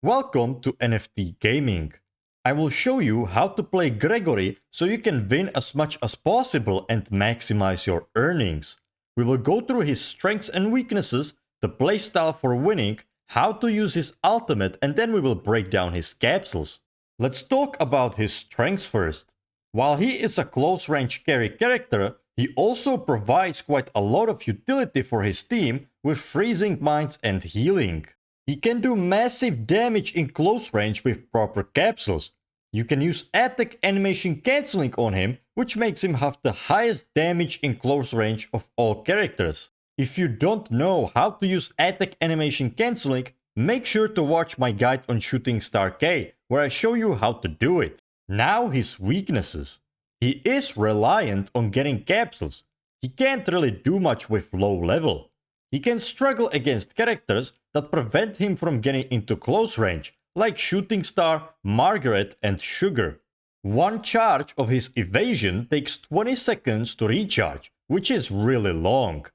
Welcome to NFT Gaming. I will show you how to play Gregory so you can win as much as possible and maximize your earnings. We will go through his strengths and weaknesses, the playstyle for winning, how to use his ultimate, and then we will break down his capsules. Let's talk about his strengths first. While he is a close range carry character, he also provides quite a lot of utility for his team with freezing minds and healing. He can do massive damage in close range with proper capsules. You can use attack animation cancelling on him, which makes him have the highest damage in close range of all characters. If you don't know how to use attack animation cancelling, make sure to watch my guide on Shooting Star K, where I show you how to do it. Now his weaknesses. He is reliant on getting capsules. He can't really do much with low level. He can struggle against characters that prevent him from getting into close range, like Shooting Star, Margaret, and Sugar. One charge of his evasion takes 20 seconds to recharge, which is really long.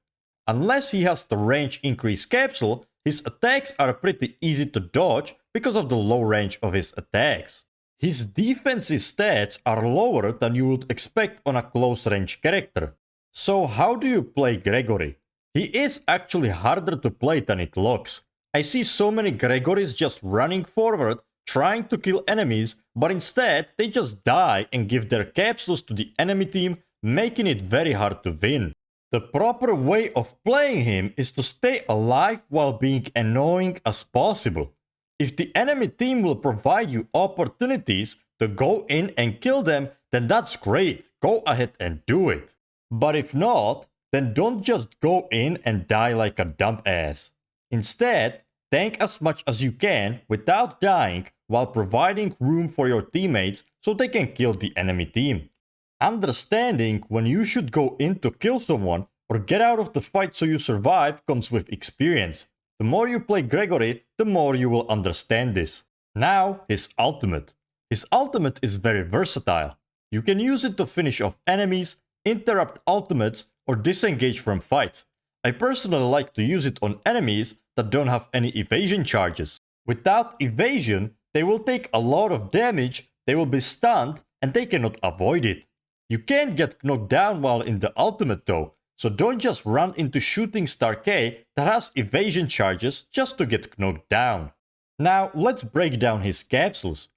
Unless he has the range increase capsule, his attacks are pretty easy to dodge because of the low range of his attacks. His defensive stats are lower than you would expect on a close range character. So how do you play Gregory? He is actually harder to play than it looks. I see so many Gregorys just running forward, trying to kill enemies, but instead they just die and give their capsules to the enemy team, making it very hard to win. The proper way of playing him is to stay alive while being annoying as possible. If the enemy team will provide you opportunities to go in and kill them, then that's great, go ahead and do it. But if not, then don't just go in and die like a dumb ass. Instead, tank as much as you can without dying while providing room for your teammates so they can kill the enemy team. Understanding when you should go in to kill someone or get out of the fight so you survive comes with experience. The more you play Gregory, the more you will understand this. Now, his ultimate. His ultimate is very versatile. You can use it to finish off enemies, interrupt ultimates, or disengage from fights. I personally like to use it on enemies that don't have any evasion charges. Without evasion, they will take a lot of damage, they will be stunned, and they cannot avoid it. You can get knocked down while in the ultimate though, so don't just run into Shooting Star K that has evasion charges just to get knocked down. Now let's break down his capsules.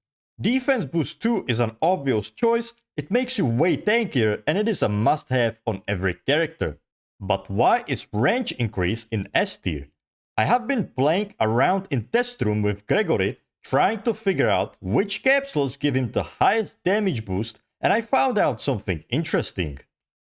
Defense Boost 2 is an obvious choice. It makes you way tankier and it is a must-have on every character. But why is range increase in S tier? I have been playing around in test room with Gregory, trying to figure out which capsules give him the highest damage boost, and I found out something interesting.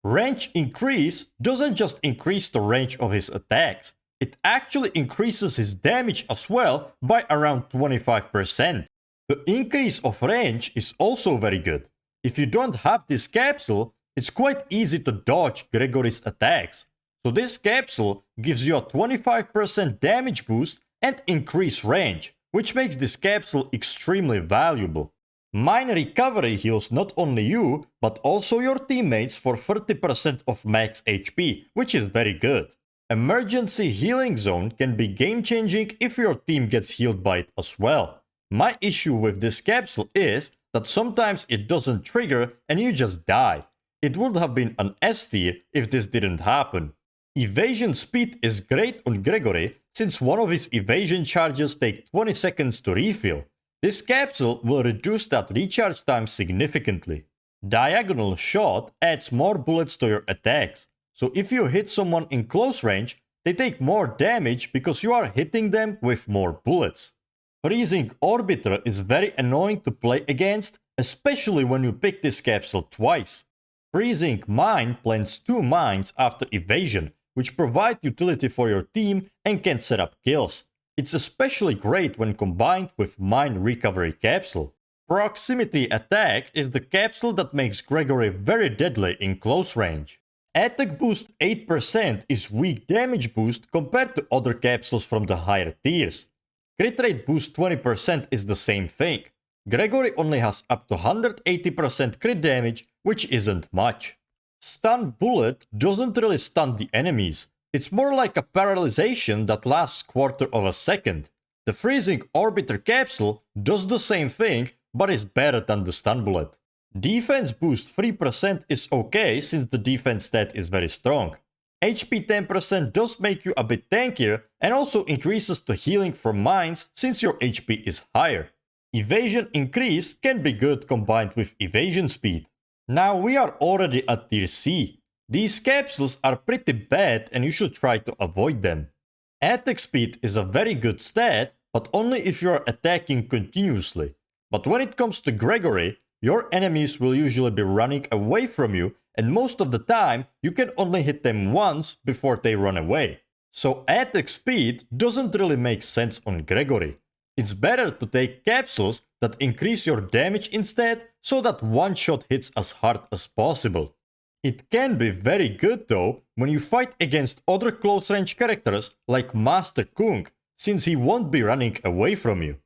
Range increase doesn't just increase the range of his attacks, it actually increases his damage as well by around 25%. The increase of range is also very good. If you don't have this capsule, it's quite easy to dodge Gregory's attacks. So this capsule gives you a 25% damage boost and increased range, which makes this capsule extremely valuable. Mine recovery heals not only you, but also your teammates for 30% of max HP, which is very good. Emergency healing zone can be game changing if your team gets healed by it as well. My issue with this capsule is that sometimes it doesn't trigger and you just die. It would have been an S tier if this didn't happen. Evasion speed is great on Gregory since one of his evasion charges take 20 seconds to refill. This capsule will reduce that recharge time significantly. Diagonal shot adds more bullets to your attacks. So if you hit someone in close range, they take more damage because you are hitting them with more bullets. Freezing Orbiter is very annoying to play against, especially when you pick this capsule twice. Freezing Mine plants 2 mines after evasion, which provide utility for your team and can set up kills. It's especially great when combined with Mine Recovery Capsule. Proximity Attack is the capsule that makes Gregory very deadly in close range. Attack Boost 8% is weak damage boost compared to other capsules from the higher tiers. Crit Rate Boost 20% is the same thing. Gregory only has up to 180% crit damage, which isn't much. Stun Bullet doesn't really stun the enemies. It's more like a paralyzation that lasts quarter of a second. The freezing orbiter capsule does the same thing, but is better than the stun bullet. Defense boost 3% is okay since the defense stat is very strong. HP 10% does make you a bit tankier and also increases the healing from mines since your HP is higher. Evasion increase can be good combined with evasion speed. Now we are already at tier C. These capsules are pretty bad and you should try to avoid them. Attack speed is a very good stat, but only if you are attacking continuously. But when it comes to Gregory, your enemies will usually be running away from you, and most of the time you can only hit them once before they run away. So attack speed doesn't really make sense on Gregory. It's better to take capsules that increase your damage instead, so that one shot hits as hard as possible. It can be very good though when you fight against other close range characters like Master Kung, since he won't be running away from you.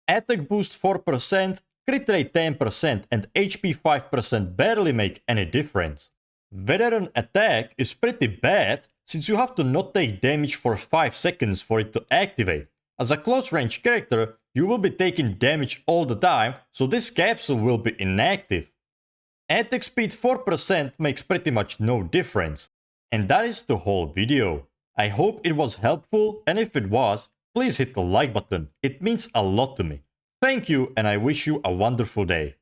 Attack boost 4%, crit rate 10% and HP 5% barely make any difference. Veteran attack is pretty bad since you have to not take damage for 5 seconds for it to activate. As a close range character, you will be taking damage all the time, so this capsule will be inactive. Attack speed 4% makes pretty much no difference. And that is the whole video. I hope it was helpful, and if it was, please hit the like button. It means a lot to me. Thank you, and I wish you a wonderful day.